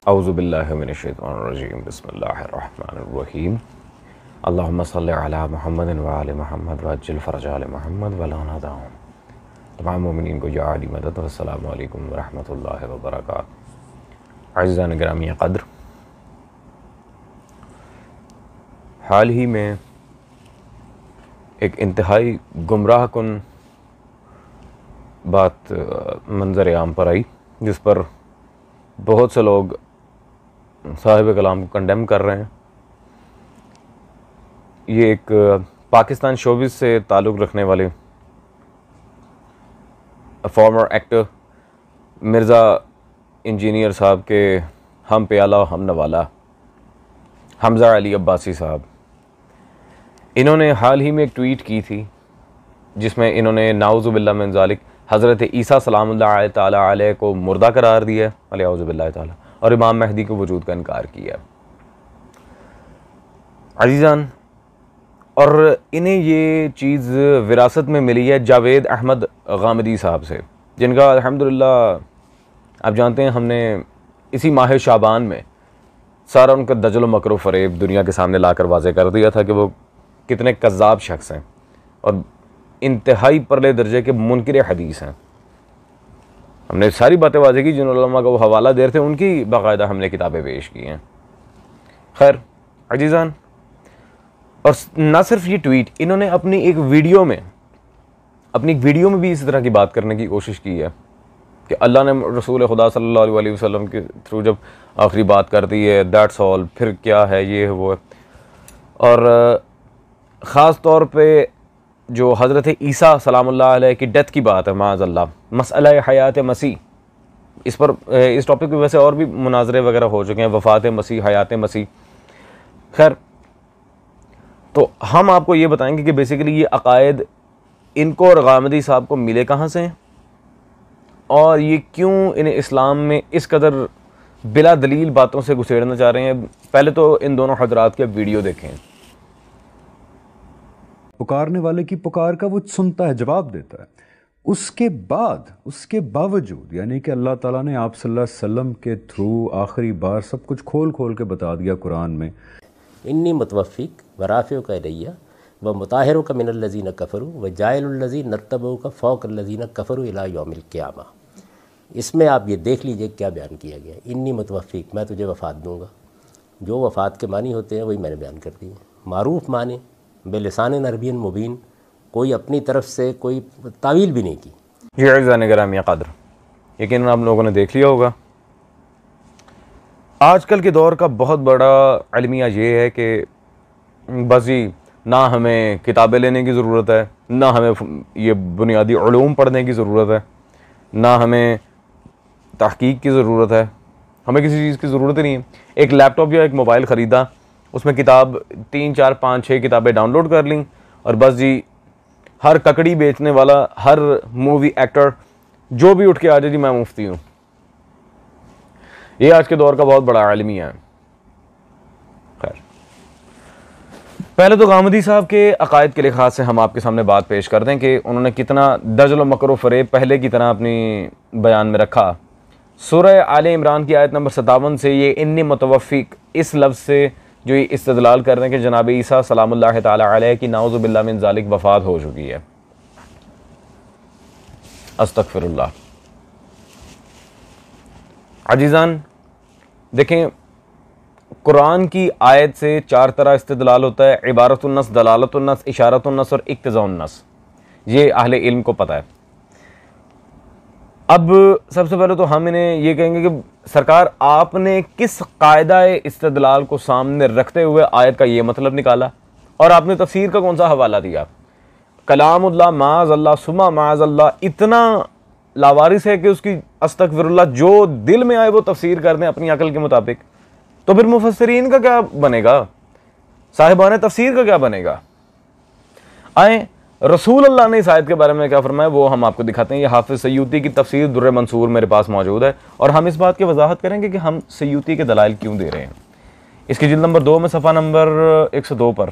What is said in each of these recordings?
औज़ु बिल्लाहि मिनश्शैतानिर्रजीम बिस्मिल्लाहिर्रहमानिर्रहीम अल्लाहुम्मा सल्लि अला मुहम्मदिन व आलि मुहम्मद व अज्जिल फ़रज आलि मुहम्मद व ला नदाहुम। तमाम मोमिनीन को या अली मदद। अस्सलामु अलैकुम व रहमतुल्लाहि व बरकातुहू। अज़ीज़ान गिरामी क़द्र, हाल ही में एक इंतहाई गुमराह कुन बात मंज़र आम पर आई, जिस पर बहुत से लोग साहिब कलाम को कंडेम कर रहे हैं। ये एक पाकिस्तान शोबिज़ से ताल्लुक़ रखने वाले फॉर्मर एक्टर मिर्ज़ा इंजीनियर साहब के हम प्याला हम नवाला हमज़ा अली अब्बासी साहब, इन्होंने हाल ही में एक ट्वीट की थी जिसमें इन्होंने नाउज़ु बिल्लाह मिन ज़ालिक हज़रत ईसा सलामुल्लाह तआला अलैह को मुर्दा करार दिया है, अलैहि बिल्लाह तआला, और इमाम महदी के वजूद का इनकार किया। अज़ीज़ान, और इन्हें ये चीज़ विरासत में मिली है जावेद अहमद गामदी साहब से, जिनका अल्हम्दुलिल्लाह आप जानते हैं हमने इसी माह शाबान में सारा उनका दजल मकर फ़रेब दुनिया के सामने लाकर वाज़े कर दिया था कि वो कितने कज़्ज़ाब शख्स हैं और इंतहाई परले दर्जे के मुनकिर हदीस हैं। हमने सारी बातें वाज़े की, जिन उलमा का वो हवाला दे रहे थे उनकी बाकायदा हमने किताबें पेश की हैं। खैर अज़ीज़ान, और ना सिर्फ ये ट्वीट, इन्होंने अपनी एक वीडियो में भी इस तरह की बात करने की कोशिश की है कि अल्लाह ने रसूल खुदा सल्लल्लाहु अलैहि वसल्लम के थ्रू जब आखिरी बात कर दी है, दैट्स ऑल, फिर क्या है, ये है वो है। और ख़ास तौर पे जो हज़रत ईसा सलामुल्लाह अलैह की डेथ की बात है, माअज़ल्लाह, मसला हयात मसीह, इस पर इस टॉपिक पे वैसे और भी मुनाजरे वगैरह हो चुके हैं, वफ़ात मसीह, हयात मसीह। खैर, तो हम आपको ये बताएंगे कि बेसिकली ये अकायद इनको और गामदी साहब को मिले कहाँ से हैं और ये क्यों इन्हें इस्लाम में इस कदर बिला दलील बातों से घुसेड़ना चाह रहे हैं। पहले तो इन दोनों हजरात के वीडियो देखें। पुकारने वाले की पुकार का वो सुनता है, जवाब देता है। उसके बावजूद यानी कि अल्लाह ताला ने आप सल्लल्लाहु अलैहि वसल्लम के थ्रू आखिरी बार सब कुछ खोल खोल के बता दिया कुरान में। इन्नी मुतवफ़िक व राफ़िउ का रैया व मुताहिरु का मिनल्लज़ीन कफ़रू व जाइलुल्लज़ीन नत्तबऊ का फ़ौक़ल्लज़ीन कफ़रू इला यौमिल क़ियामा। इसमें आप ये देख लीजिए क्या बयान किया गया। इन्नी मुतवफ़िक, मैं तुझे वफ़ात दूँगा। जो वफ़ात के मानी होते हैं वही मैंने बयान कर दिए। मारूफ़ माने बेलिसान अरबियन मुबीन, कोई अपनी तरफ से कोई तावील भी नहीं की। जी अज़ीज़ान गिरामी क़द्र, यकीनन आप लोगों ने देख लिया होगा आजकल के दौर का बहुत बड़ा अलमिया ये है कि बस ही ना हमें किताबें लेने की ज़रूरत है, ना हमें ये बुनियादी उलूम पढ़ने की ज़रूरत है, ना हमें तहकीक की ज़रूरत है, हमें किसी चीज़ की ज़रूरत ही नहीं है। एक लैपटॉप या एक मोबाइल ख़रीदा, उसमें किताब 3, 4, 5, 6 किताबें डाउनलोड कर लीं और बस जी हर ककड़ी बेचने वाला, हर मूवी एक्टर जो भी उठ के आ जाए, जी मैं मुफ्ती हूँ। ये आज के दौर का बहुत बड़ा अलमिया है। खैर, पहले तो गामदी साहब के अकायद के लिहाज से हम आपके सामने बात पेश कर दें कि उन्होंने कितना दजल मकर फ़रेब पहले की तरह अपनी बयान में रखा। सूरह आले इमरान की आयत नंबर 57 से ये इन्नी मुतवफ़िक इस लफ्ज़ से जो ये इस्तदलाल कर रहे हैं कि जनाब ईसा सलामुल्लाह तआला अलैह की नाउज़ु बिल्लाह मिन ज़ालिक वफ़ात हो चुकी है। अस्तग़फिरुल्लाह। अज़ीज़ान, देखें, कुरान की आयत से 4 तरह इस्तदलाल होता है: इबारतुन्नस, दलालतुन्नस, इशारतुन्नस और इक्तिज़ाउन्नस। ये अहले इल्म को पता है। अब सबसे पहले तो हम इन्हें ये कहेंगे कि सरकार, आपने किस कायदा इस्तदलाल को सामने रखते हुए आयत का ये मतलब निकाला और आपने तफसीर का कौन सा हवाला दिया? कलामुल्लाह माअज़ल्लाह सुमा माअज़ल्लाह इतना लावारिस है कि उसकी अस्तग़फिरुल्लाह जो दिल में आए वो तफसीर कर दें अपनी अकल के मुताबिक। तो फिर मुफस्सिरीन का क्या बनेगा? साहिबान तफसीर का क्या बनेगा? आए रसूल अल्लाह ने इस आयत के बारे में क्या फरमाया वो हम आपको दिखाते हैं। ये हाफिज़ सयूती की तफसीर दुर्र मंसूर मेरे पास मौजूद है और हम इस बात की वजाहत करेंगे कि हम सयूती के दलाइल क्यों दे रहे हैं। इसकी जिल्द नंबर 2 में सफ़ा नंबर 102 पर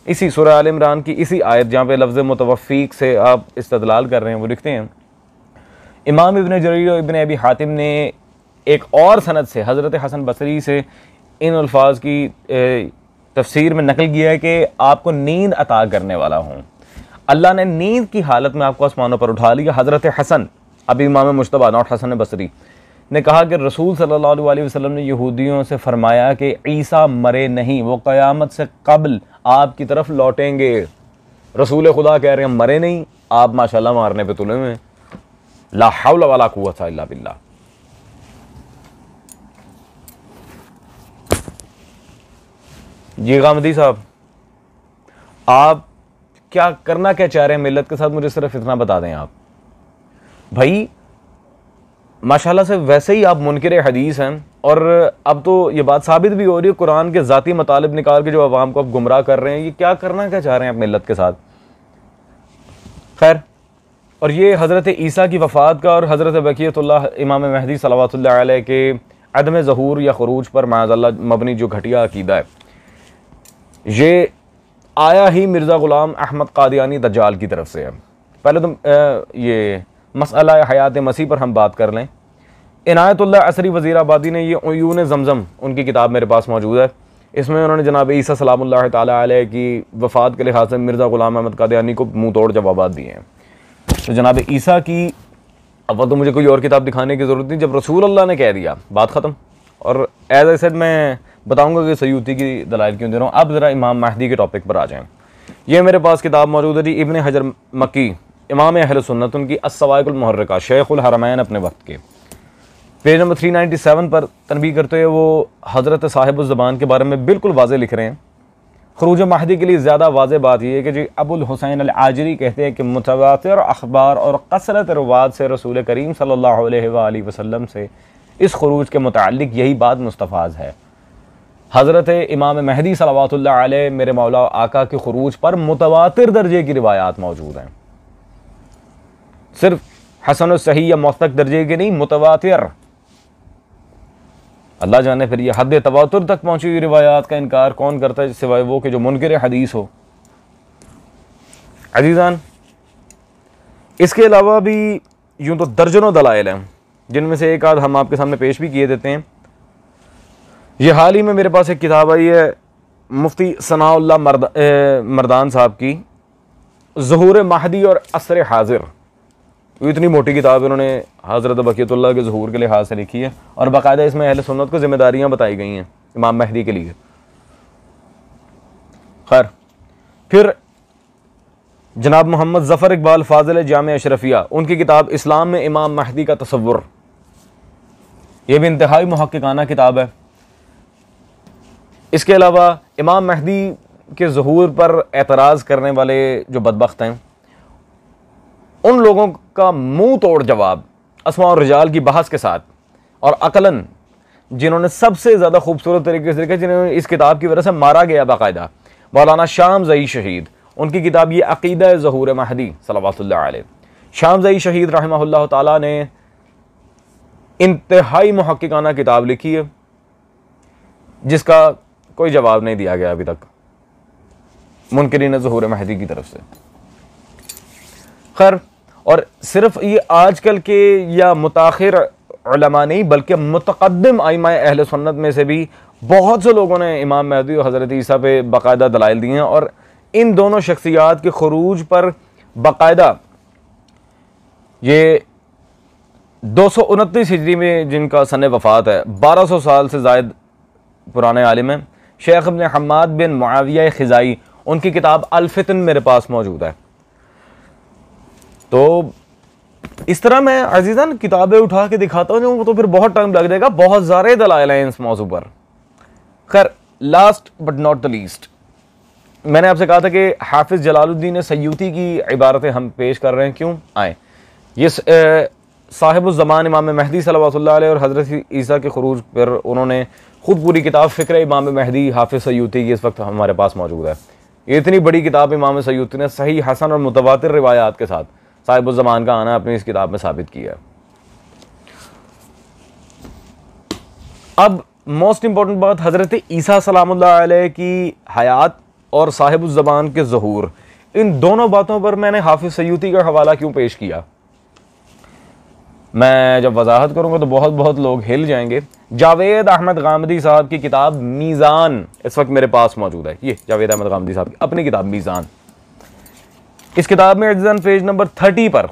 इसी सूरह आल इमरान की इसी आयत जहाँ पे लफ्ज़ मुतवफ़्फ़ीक से आप इस्तदलाल कर रहे हैं, वो लिखते हैं, इमाम इब्न जरीर और इब्न अबी हातिम ने एक और सनद से हज़रत हसन बसरी से इन अल्फाज की तफसीर में नकल किया है कि आपको नींद अता करने वाला हूँ। अल्लाह ने नींद की हालत में आपको आसमानों पर उठा लिया। हज़रत हसन, अभी इमाम मुश्तबा नॉट हसन बसरी, ने कहा कि रसूल सल्लल्लाहु अलैहि वसल्लम ने यहूदियों से फरमाया कि ईसा मरे नहीं, वो क़यामत से कबल आपकी तरफ लौटेंगे। रसूल खुदा कह रहे हैं मरे नहीं, आप माशाल्लाह मारने पे तुले हुए। ला हौल वला कुव्वता इल्ला बिल्लाह। जी गामदी साहब, आप क्या करना क्या चाह रहे हैं मिल्लत के साथ, मुझे सिर्फ इतना बता दें। आप भाई माशाल्लाह से वैसे ही आप मुनकिर हदीस हैं, और अब तो ये बात साबित भी हो रही है, कुरान के ज़ाती मतालिब निकाल के जो अवाम को आप गुमराह कर रहे हैं, ये क्या करना क्या चाह रहे हैं आप मिल्लत के साथ। खैर, और ये हज़रत ईसा की वफ़ात का और हज़रत बक़ियतुल्लाह इमाम महदी सल्लल्लाहु अलैहि के अदम ज़हूर या ख़ुरूज पर माअज़ल्लाह मबनी जो घटिया अक़ीदा है, ये आया ही मिर्ज़ा ग़ुलाम अहमद क़ादियानी दज्जाल की तरफ से है। पहले तो ये मसला हयात मसीह पर हम बात कर लें। इनायतुल्लाह असरी वज़ीराबादी ने ये उयून ज़मज़म उनकी किताब मेरे पास मौजूद है, इसमें उन्होंने जनाब ईसा सलामुल्लाह तआला अलैहि की वफ़ात के लिहाज से मिर्ज़ा ग़ुलाम अहमद क़ादियानी को मुँह तोड़ जवाबात दिए हैं। तो जनाब ईसा की अब तो मुझे कोई और किताब दिखाने की ज़रूरत नहीं, जब रसूल अल्लाह ने कह दिया बात ख़त्म। और एज आई सेड मैं बताऊँगा कि सयूती की दलाइल क्यों दे रहा हूँ। अब ज़रा इमाम महदी के टॉपिक पर आ जाएँ। ये मेरे पास किताब मौजूद है जी, इब्न हजर मक्की, इमाम अहल सुन्नत, उनकी अस्सवाइकुल मुहर्रिका, शेखुल हरमैन अपने वक्त के, पेज नंबर 397 पर तनबीह करते हुए वो हज़रत साहिबुज़ ज़बान के बारे में बिल्कुल वाज़े लिख रहे हैं। ख़ुरूज महदी के लिए ज़्यादा वाज़े बात यह है कि जी अबुल हुसैन अल आजरी कहते हैं कि मुतवातिर अखबार और कसरत रवात से रसूल करीम सल्लल्लाहु अलैहि वसल्लम से इस ख़ुरूज के मुताल्लिक़ यही बात मुस्तफ़ाज़ है। हज़रत इमाम महदी सल्लल्लाहु अलैहि मेरे मौला आका के ख़ुरूज पर मुतवातिर दर्जे की रिवायात मौजूद हैं, सिर्फ हसन और सही या मौसक दर्जे की नहीं, मुतवातिर। अल्लाह जाने फिर ये हद तवातुर तक पहुंची हुई रिवायात का इनकार कौन करता है सिवाय वो कि जो मुनकिर हदीस हो। अजीज़ान, इसके अलावा भी यूं तो दर्जनों दलाइल हैं, जिनमें से एक आध हम आपके सामने पेश भी किए देते हैं। ये हाल ही में मेरे पास एक किताब आई है मुफ्ती सनाउल्लाह मर्दान साहब की, ज़हूर महदी और असर हाजिर। इतनी मोटी किताब इन्होंने हज़रत बक़ियतुल्लाह के ज़हूर के लिहाज से लिखी है, और बाकायदा इसमें अहले सुन्नत को ज़िम्मेदारियाँ बताई गई हैं इमाम महदी के लिए। खैर, फिर जनाब मोहम्मद ज़फ़र इकबाल फ़ाज़िल जामिया अशरफिया, उनकी किताब इस्लाम में इमाम महदी का तसव्वुर, यह भी इंतहाई मुहक्किकाना किताब है। इसके अलावा इमाम महदी के ज़हूर पर एतराज़ करने वाले जो बदबख्त हैं, उन लोगों का मुंह तोड़ जवाब अस्मा और रिजाल की बहस के साथ और अकलन, जिन्होंने सबसे ज़्यादा खूबसूरत तरीके से लिखा, जिन्होंने इस किताब की वजह से मारा गया बाकायदा, मौलाना शामज़ई शहीद, उनकी किताब ये अक़ीदा ज़हूर महदी सल्लल्लाहु अलैहि। शामज़ई शहीद रहमहुल्लाह ताला ने इंतहाई मुहक्किकाना किताब लिखी है, जिसका कोई जवाब नहीं दिया गया अभी तक मुनकिरीन ज़हूर महदी की तरफ से। खैर, और सिर्फ ये आजकल के या मुताखिर उलमा नहीं, बल्कि मुतक़द्दिम आइमा अहले सुन्नत में से भी बहुत से लोगों ने इमाम महदी और हज़रत ईसा पे बाकायदा दलाइल दिए हैं, और इन दोनों शख्सियात के खुरूज पर बाकायदा ये 229 हिजरी में जिनका सन वफ़ात है, 1200 साल से ज़ायद पुराने आलिम हैं, शेख इब्न हम्माद बिन मुआविया ख़िज़ाई, उनकी किताब अल-फ़ितन मेरे पास मौजूद है। तो इस तरह मैं अजीज़ान किताबें उठा के दिखाता हूँ तो फिर बहुत टाइम लग जाएगा, बहुत ज़्यादा दलाइल हैं इस मौजू पर। खैर, last but not the least, मैंने आपसे कहा था कि हाफिज़ जलालुद्दीन सयूती की इबारतें हम पेश कर रहे हैं, क्यों आए। ये साहिबुज़ ज़मान इमाम महदी सल्लल्लाहु अलैहि और हज़रत ईसा के खुरूज पर उन्होंने ख़ुद पूरी किताब फ़िक्र इमाम महदी हाफिज़ सयूती की इस वक्त हमारे पास मौजूद है। इतनी बड़ी किताब इमाम सयूती ने सही हसन और मुतवातिर रिवायात के साथ साहिबुज़ ज़मान का आना अपनी इस किताब में साबित किया है। अब मोस्ट इंपॉर्टेंट बात, हज़रत ईसा सलामुल्लाह अलैहि की हयात और साहिबुज़ ज़मान के ज़हूर, इन दोनों बातों पर मैंने हाफिज़ सयूती का हवाला क्यों पेश किया। मैं जब वजाहत करूँगा तो बहुत बहुत लोग हिल जाएंगे। जावेद अहमद गामदी साहब की किताब मीज़ान इस वक्त मेरे पास मौजूद है। ये जावेद अहमद गामदी साहब की अपनी किताब मीज़ान। इस किताब में अज़ीज़ान पेज नंबर 30 पर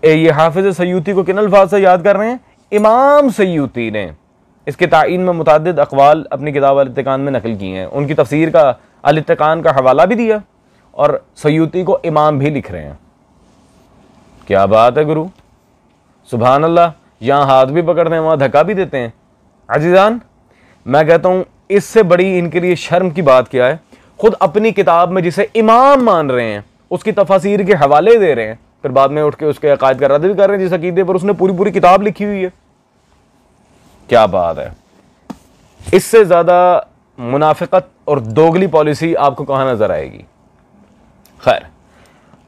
ये हाफिज़ सयूती को किन अल्फाज से याद कर रहे हैं? इमाम सयूती ने इसके ताइन में मुतअद्दिद अक़वाल अपनी किताब अल-इत्तिक़ान में नकल की हैं। उनकी तफसीर का अल-इत्तिक़ान का हवाला भी दिया और सयूती को इमाम भी लिख रहे हैं। क्या बात है गुरु, सुभान अल्लाह। यहाँ हाथ भी पकड़ते हैं, वहाँ धक्का भी देते हैं। अजीज़ान, मैं कहता हूँ इससे बड़ी इनके लिए शर्म की बात क्या है? खुद अपनी किताब में जिसे इमाम मान रहे हैं उसकी तफसीर के हवाले दे रहे हैं, फिर बाद में उठ के उसके अकायद का रद्द भी कर रहे हैं जिस अकीदे पर उसने पूरी पूरी किताब लिखी हुई है। क्या बात है। इससे ज़्यादा मुनाफिकत और दोगली पॉलिसी आपको कहाँ नज़र आएगी? खैर,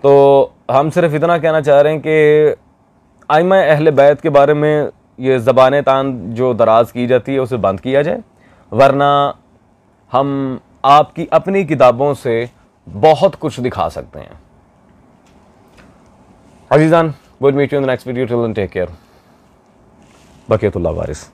तो हम सिर्फ इतना कहना चाह रहे हैं कि आइमा अहले बैत के बारे में ये ज़बान तान जो दराज की जाती है उसे बंद किया जाए, वरना हम आपकी अपनी किताबों से बहुत कुछ दिखा सकते हैं। अज़ीज़ान, we'll meet you in the next video. Till then, take care. बक़ियतुल्लाह Waris.